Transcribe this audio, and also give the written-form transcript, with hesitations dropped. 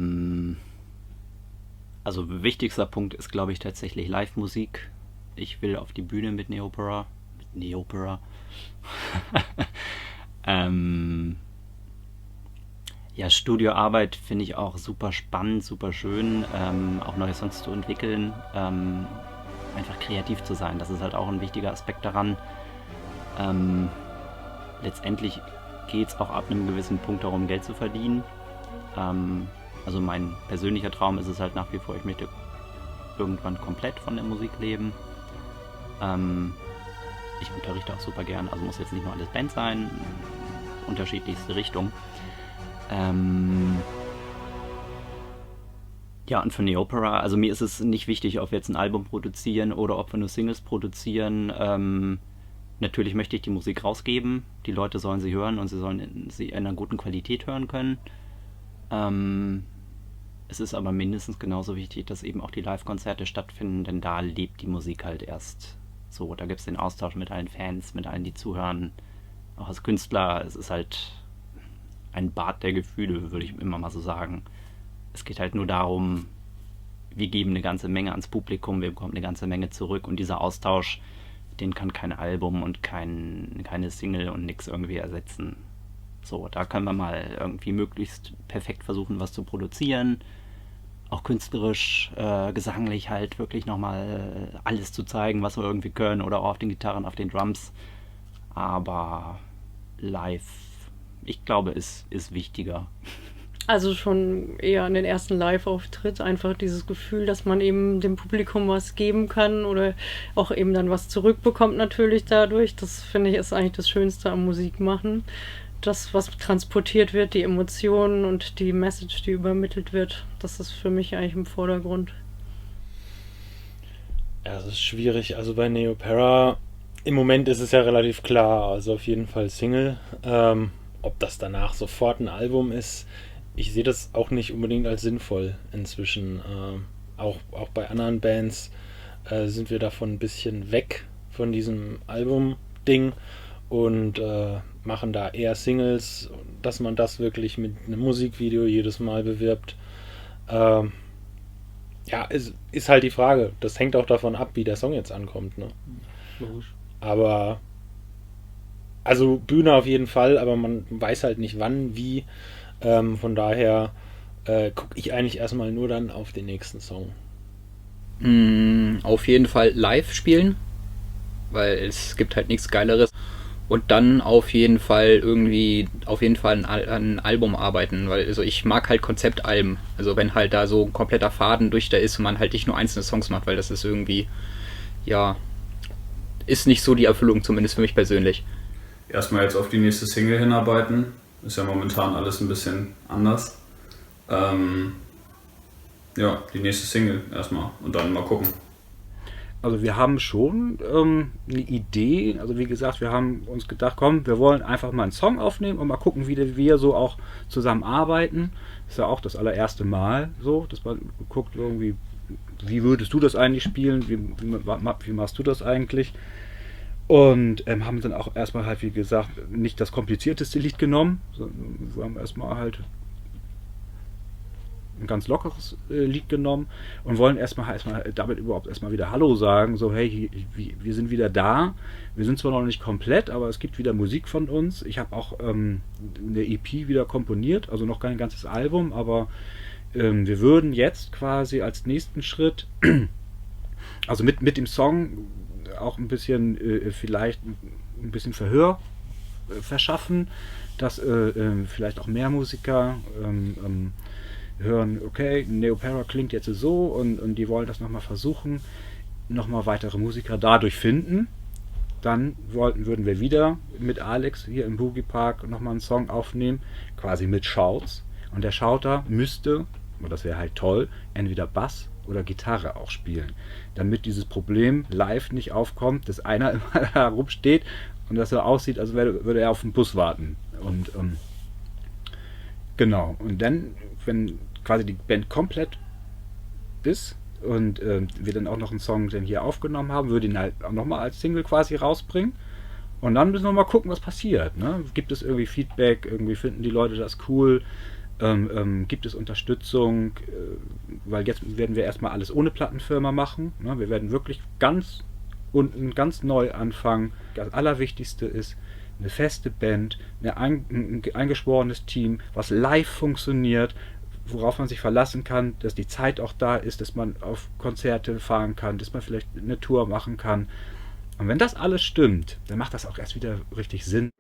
Mm, Also wichtigster Punkt ist, glaube ich, tatsächlich Live-Musik. Ich will auf die Bühne mit Neopera. Mit Neopera. ähm, ja, Studioarbeit finde ich auch super spannend, super schön. Auch neue Songs zu entwickeln. Einfach kreativ zu sein. Das ist halt auch ein wichtiger Aspekt daran. Ähm, Letztendlich geht es auch ab einem gewissen Punkt darum, Geld zu verdienen. Also mein persönlicher Traum ist es halt nach wie vor, ich möchte irgendwann komplett von der Musik leben. Ähm, Ich unterrichte auch super gern, also muss jetzt nicht nur alles Band sein, unterschiedlichste Richtung. Ähm, ja, und für Neopera, also mir ist es nicht wichtig, ob wir jetzt ein Album produzieren oder ob wir nur Singles produzieren. Natürlich möchte ich die Musik rausgeben, die Leute sollen sie hören und sie sollen sie in einer guten Qualität hören können. Ähm, Es ist aber mindestens genauso wichtig, dass eben auch die Live-Konzerte stattfinden, denn da lebt die Musik halt erst so. Da gibt es den Austausch mit allen Fans, mit allen, die zuhören. Auch als Künstler, es ist halt ein Bad der Gefühle, würde ich immer mal so sagen. Es geht halt nur darum, wir geben eine ganze Menge ans Publikum, wir bekommen eine ganze Menge zurück und dieser Austausch, den kann kein Album und keine Single und nix irgendwie ersetzen. So, da können wir mal irgendwie möglichst perfekt versuchen, was zu produzieren, auch künstlerisch, gesanglich halt wirklich nochmal alles zu zeigen, was wir irgendwie können oder auch auf den Gitarren, auf den Drums. Aber live, ich glaube, ist wichtiger. Also schon eher an den ersten Live-Auftritt, einfach dieses Gefühl, dass man eben dem Publikum was geben kann oder auch eben dann was zurückbekommt natürlich dadurch. Das finde ich ist eigentlich das Schönste am Musikmachen. Das, was transportiert wird, die Emotionen und die Message, die übermittelt wird, das ist für mich eigentlich im Vordergrund. Ja, es ist schwierig. Also bei Neopera, im Moment ist es ja relativ klar, also auf jeden Fall Single. Ob das danach sofort ein Album ist, ich sehe das auch nicht unbedingt als sinnvoll inzwischen. Auch bei anderen Bands sind wir davon ein bisschen weg von diesem Album-Ding und machen da eher Singles, dass man das wirklich mit einem Musikvideo jedes Mal bewirbt. Ähm, ja, ist halt die Frage. Das hängt auch davon ab, wie der Song jetzt ankommt. Ne? Logisch. Aber, also Bühne auf jeden Fall, aber man weiß halt nicht wann, wie. Von daher gucke ich eigentlich erstmal nur dann auf den nächsten Song. Auf jeden Fall live spielen, weil es gibt halt nichts Geileres. Und dann auf jeden Fall ein Album arbeiten, weil also ich mag halt Konzeptalben. Also wenn halt da so ein kompletter Faden durch da ist und man halt nicht nur einzelne Songs macht, weil das ist irgendwie, ja, ist nicht so die Erfüllung, zumindest für mich persönlich. Erstmal jetzt auf die nächste Single hinarbeiten. Ist ja momentan alles ein bisschen anders. Ja, die nächste Single erstmal und dann mal gucken. Also wir haben schon eine Idee. Also wie gesagt, wir haben uns gedacht, komm, wir wollen einfach mal einen Song aufnehmen und mal gucken, wie wir so auch zusammenarbeiten. Das ist ja auch das allererste Mal so, dass man guckt irgendwie, wie würdest du das eigentlich spielen, wie machst du das eigentlich? Und haben dann auch erstmal halt, wie gesagt, nicht das komplizierteste Lied genommen, sondern wir haben erstmal halt ein ganz lockeres Lied genommen und wollen erstmal damit überhaupt erstmal wieder Hallo sagen, so hey, wir sind wieder da, wir sind zwar noch nicht komplett, aber es gibt wieder Musik von uns. Ich habe auch eine EP wieder komponiert, also noch kein ganzes Album, aber wir würden jetzt quasi als nächsten Schritt, also mit dem Song auch ein bisschen vielleicht ein bisschen Verhör verschaffen, dass vielleicht auch mehr Musiker hören, okay, Neopera klingt jetzt so und die wollen das nochmal versuchen, nochmal weitere Musiker dadurch finden. Dann würden wir wieder mit Alex hier im Boogie Park nochmal einen Song aufnehmen, quasi mit Shouts. Und der Shouter müsste, und das wäre halt toll, entweder Bass oder Gitarre auch spielen, damit dieses Problem live nicht aufkommt, dass einer immer herumsteht und das so aussieht, als würde er auf den Bus warten. Und genau, und dann, wenn quasi die Band komplett ist und wir dann auch noch einen Song dann hier aufgenommen haben, würde ihn halt auch nochmal als Single quasi rausbringen. Und dann müssen wir mal gucken, was passiert. Ne? Gibt es irgendwie Feedback, irgendwie finden die Leute das cool? Gibt es Unterstützung? Weil jetzt werden wir erstmal alles ohne Plattenfirma machen. Ne? Wir werden wirklich ganz unten, ganz neu anfangen. Das Allerwichtigste ist eine feste Band, ein eingeschworenes Team, was live funktioniert, worauf man sich verlassen kann, dass die Zeit auch da ist, dass man auf Konzerte fahren kann, dass man vielleicht eine Tour machen kann. Und wenn das alles stimmt, dann macht das auch erst wieder richtig Sinn.